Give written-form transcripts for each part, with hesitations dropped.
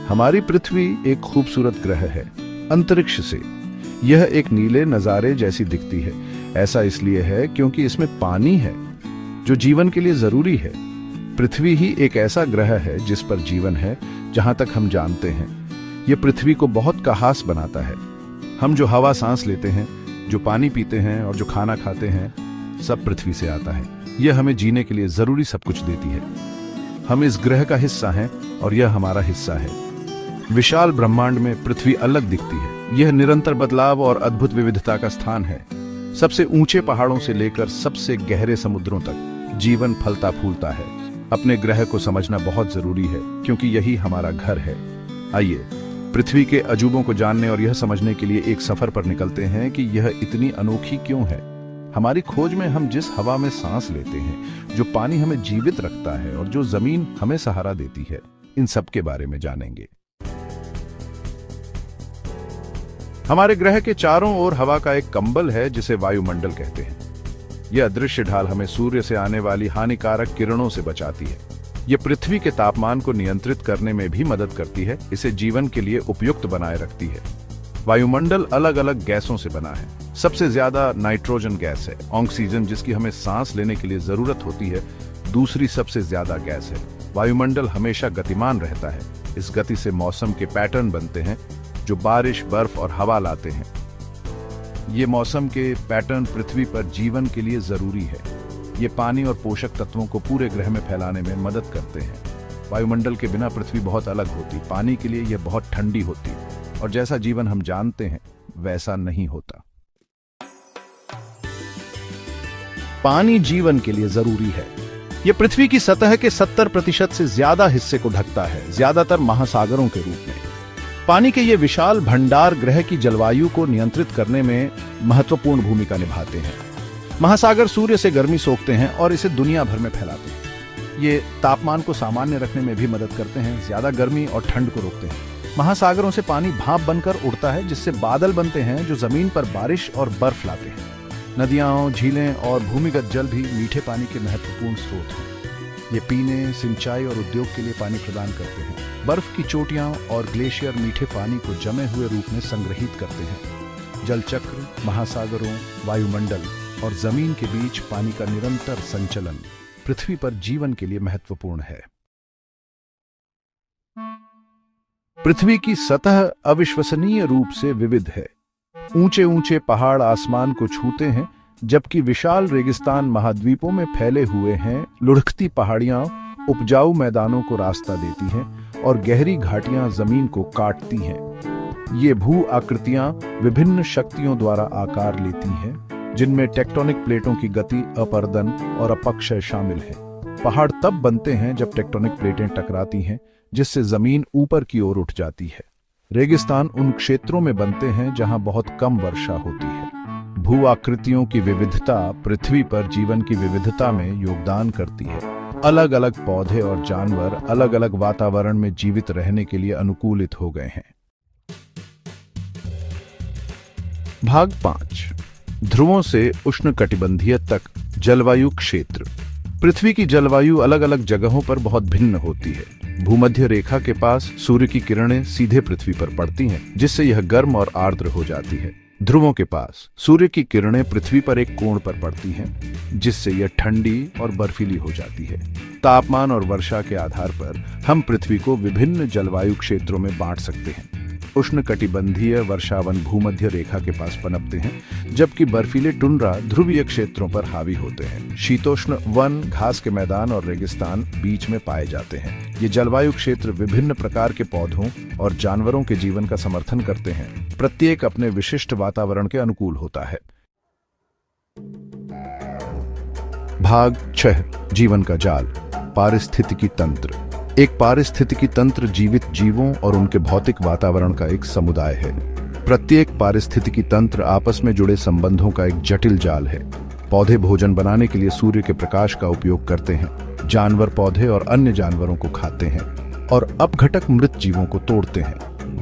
हमारी पृथ्वी एक खूबसूरत ग्रह है। अंतरिक्ष से यह एक नीले नजारे जैसी दिखती है। ऐसा इसलिए है क्योंकि इसमें पानी है जो जीवन के लिए जरूरी है। पृथ्वी ही एक ऐसा ग्रह है जिस पर जीवन है, जहां तक हम जानते हैं। यह पृथ्वी को बहुत खास बनाता है। हम जो हवा सांस लेते हैं, जो पानी पीते हैं और जो खाना खाते हैं, सब पृथ्वी से आता है। यह हमें जीने के लिए जरूरी सब कुछ देती है। हम इस ग्रह का हिस्सा हैं और यह हमारा हिस्सा है। विशाल ब्रह्मांड में पृथ्वी अलग दिखती है। यह निरंतर बदलाव और अद्भुत विविधता का स्थान है। सबसे ऊंचे पहाड़ों से लेकर सबसे गहरे समुद्रों तक जीवन फलता फूलता है। अपने ग्रह को समझना बहुत जरूरी है क्योंकि यही हमारा घर है। आइए पृथ्वी के अजूबों को जानने और यह समझने के लिए एक सफर पर निकलते हैं कि यह इतनी अनोखी क्यों है। हमारी खोज में हम जिस हवा में सांस लेते हैं, जो पानी हमें जीवित रखता है और जो जमीन हमें सहारा देती है, इन सब के बारे में जानेंगे। हमारे ग्रह के चारों ओर हवा का एक कंबल है जिसे वायुमंडल कहते हैं। यह अदृश्य ढाल हमें सूर्य से आने वाली हानिकारक किरणों से बचाती है। यह पृथ्वी के तापमान को नियंत्रित करने में भी मदद करती है, इसे जीवन के लिए उपयुक्त बनाए रखती है। वायुमंडल अलग अलग गैसों से बना है। सबसे ज्यादा नाइट्रोजन गैस है। ऑक्सीजन, जिसकी हमें सांस लेने के लिए जरूरत होती है, दूसरी सबसे ज्यादा गैस है। वायुमंडल हमेशा गतिमान रहता है। इस गति से मौसम के पैटर्न बनते हैं जो बारिश, बर्फ और हवा लाते हैं। ये मौसम के पैटर्न पृथ्वी पर जीवन के लिए जरूरी है। ये पानी और पोषक तत्वों को पूरे ग्रह में फैलाने में मदद करते हैं। वायुमंडल के बिना पृथ्वी बहुत अलग होती। पानी के लिए यह बहुत ठंडी होती और जैसा जीवन हम जानते हैं वैसा नहीं होता। पानी जीवन के लिए जरूरी है। यह पृथ्वी की सतह के 70% से ज्यादा हिस्से को ढकता है, ज्यादातर महासागरों के रूप में। पानी के ये विशाल भंडार ग्रह की जलवायु को नियंत्रित करने में महत्वपूर्ण भूमिका निभाते हैं। महासागर सूर्य से गर्मी सोखते हैं और इसे दुनिया भर में फैलाते हैं। ये तापमान को सामान्य रखने में भी मदद करते हैं, ज्यादा गर्मी और ठंड को रोकते हैं। महासागरों से पानी भाप बनकर उड़ता है, जिससे बादल बनते हैं जो जमीन पर बारिश और बर्फ लाते हैं। नदियां, झीलें और भूमिगत जल भी मीठे पानी के महत्वपूर्ण स्रोत हैं। ये पीने, सिंचाई और उद्योग के लिए पानी प्रदान करते हैं। बर्फ की चोटियां और ग्लेशियर मीठे पानी को जमे हुए रूप में संग्रहित करते हैं। जल चक्र, महासागरों, वायुमंडल और जमीन के बीच पानी का निरंतर संचलन पृथ्वी पर जीवन के लिए महत्वपूर्ण है। पृथ्वी की सतह अविश्वसनीय रूप से विविध है। ऊंचे ऊंचे पहाड़ आसमान को छूते हैं, जबकि विशाल रेगिस्तान महाद्वीपों में फैले हुए हैं। लुढ़कती पहाड़ियां उपजाऊ मैदानों को रास्ता देती हैं और गहरी घाटियां जमीन को काटती हैं। ये भू आकृतियां विभिन्न शक्तियों द्वारा आकार लेती हैं, जिनमें टेक्टोनिक प्लेटों की गति, अपर्दन और अपक्षय शामिल है। पहाड़ तब बनते हैं जब टेक्टोनिक प्लेटें टकराती हैं, जिससे जमीन ऊपर की ओर उठ जाती है। रेगिस्तान उन क्षेत्रों में बनते हैं जहां बहुत कम वर्षा होती है। भू आकृतियों की विविधता पृथ्वी पर जीवन की विविधता में योगदान करती है। अलग अलग पौधे और जानवर अलग अलग वातावरण में जीवित रहने के लिए अनुकूलित हो गए हैं। भाग 5, ध्रुवों से उष्णकटिबंधीय तक जलवायु क्षेत्र। पृथ्वी की जलवायु अलग अलग जगहों पर बहुत भिन्न होती है। भूमध्य रेखा के पास सूर्य की किरणें सीधे पृथ्वी पर पड़ती हैं, जिससे यह गर्म और आर्द्र हो जाती है। ध्रुवों के पास सूर्य की किरणें पृथ्वी पर एक कोण पर पड़ती हैं, जिससे यह ठंडी और बर्फीली हो जाती है। तापमान और वर्षा के आधार पर हम पृथ्वी को विभिन्न जलवायु क्षेत्रों में बांट सकते हैं। उष्णकटिबंधीय वर्षावन भूमध्य रेखा के पास पनपते हैं, जबकि बर्फीले टुंड्रा ध्रुवीय क्षेत्रों पर हावी होते हैं। शीतोष्ण वन, घास के मैदान और रेगिस्तान बीच में पाए जाते हैं। ये जलवायु क्षेत्र विभिन्न प्रकार के पौधों और जानवरों के जीवन का समर्थन करते हैं। प्रत्येक अपने विशिष्ट वातावरण के अनुकूल होता है। भाग 6, जीवन का जाल। पारिस्थितिकी तंत्र। एक पारिस्थितिकी तंत्र जीवित जीवों और उनके भौतिक वातावरण का एक समुदाय है। प्रत्येक पारिस्थितिकी तंत्र आपस में जुड़े संबंधों का एक जटिल जाल है। पौधे भोजन बनाने के लिए सूर्य के प्रकाश का उपयोग करते हैं। जानवर पौधे और अन्य जानवरों को खाते हैं और अपघटक मृत जीवों को तोड़ते हैं।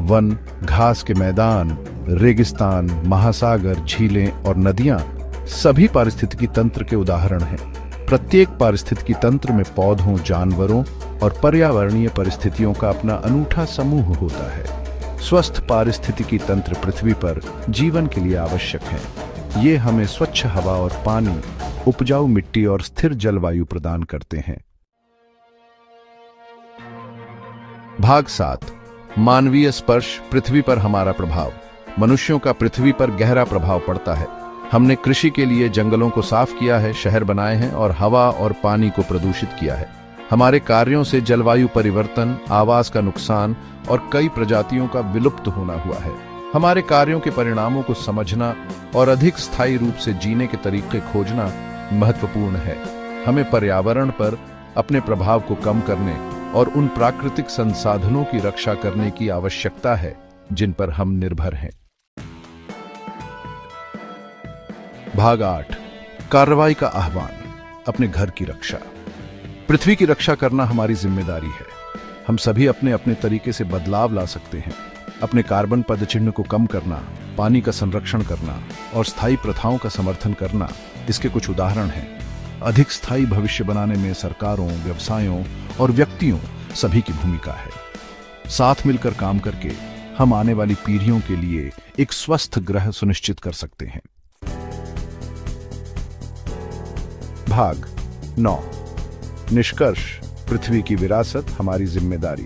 वन, घास के मैदान, रेगिस्तान, महासागर, झीलें और नदियां सभी पारिस्थितिकी तंत्र के उदाहरण हैं। प्रत्येक पारिस्थितिकी तंत्र में पौधों, जानवरों और पर्यावरणीय परिस्थितियों का अपना अनूठा समूह होता है। स्वस्थ पारिस्थितिकी तंत्र पृथ्वी पर जीवन के लिए आवश्यक है। ये हमें स्वच्छ हवा और पानी, उपजाऊ मिट्टी और स्थिर जलवायु प्रदान करते हैं। भाग 7, मानवीय स्पर्श, पृथ्वी पर हमारा प्रभाव। मनुष्यों का पृथ्वी पर गहरा प्रभाव पड़ता है। हमने कृषि के लिए जंगलों को साफ किया है, शहर बनाए हैं और हवा और पानी को प्रदूषित किया है। हमारे कार्यों से जलवायु परिवर्तन, आवास का नुकसान और कई प्रजातियों का विलुप्त होना हुआ है। हमारे कार्यों के परिणामों को समझना और अधिक स्थायी रूप से जीने के तरीके खोजना महत्वपूर्ण है। हमें पर्यावरण पर अपने प्रभाव को कम करने और उन प्राकृतिक संसाधनों की रक्षा करने की आवश्यकता है जिन पर हम निर्भर हैं। भाग 8, कार्रवाई का आह्वान, अपने घर की रक्षा। पृथ्वी की रक्षा करना हमारी जिम्मेदारी है। हम सभी अपने अपने तरीके से बदलाव ला सकते हैं। अपने कार्बन पदचिह्न को कम करना, पानी का संरक्षण करना और स्थायी प्रथाओं का समर्थन करना इसके कुछ उदाहरण हैं। अधिक स्थायी भविष्य बनाने में सरकारों, व्यवसायों और व्यक्तियों सभी की भूमिका है। साथ मिलकर काम करके हम आने वाली पीढ़ियों के लिए एक स्वस्थ ग्रह सुनिश्चित कर सकते हैं। भाग 9, निष्कर्ष, पृथ्वी की विरासत, हमारी जिम्मेदारी।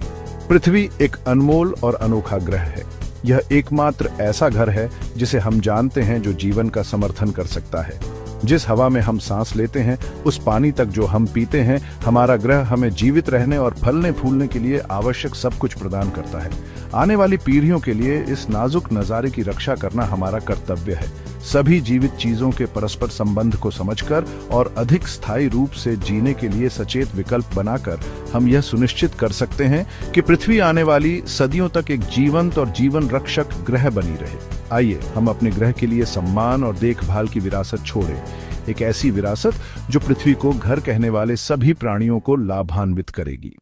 पृथ्वी एक अनमोल और अनोखा ग्रह है। यह एकमात्र ऐसा घर है जिसे हम जानते हैं जो जीवन का समर्थन कर सकता है। जिस हवा में हम सांस लेते हैं, उस पानी तक जो हम पीते हैं, हमारा ग्रह हमें जीवित रहने और फलने फूलने के लिए आवश्यक सब कुछ प्रदान करता है। आने वाली पीढ़ियों के लिए इस नाजुक नजारे की रक्षा करना हमारा कर्तव्य है। सभी जीवित चीजों के परस्पर संबंध को समझकर और अधिक स्थायी रूप से जीने के लिए सचेत विकल्प बनाकर हम यह सुनिश्चित कर सकते हैं कि पृथ्वी आने वाली सदियों तक एक जीवंत और जीवन रक्षक ग्रह बनी रहे। आइए हम अपने ग्रह के लिए सम्मान और देखभाल की विरासत छोड़ें, एक ऐसी विरासत जो पृथ्वी को घर कहने वाले सभी प्राणियों को लाभान्वित करेगी।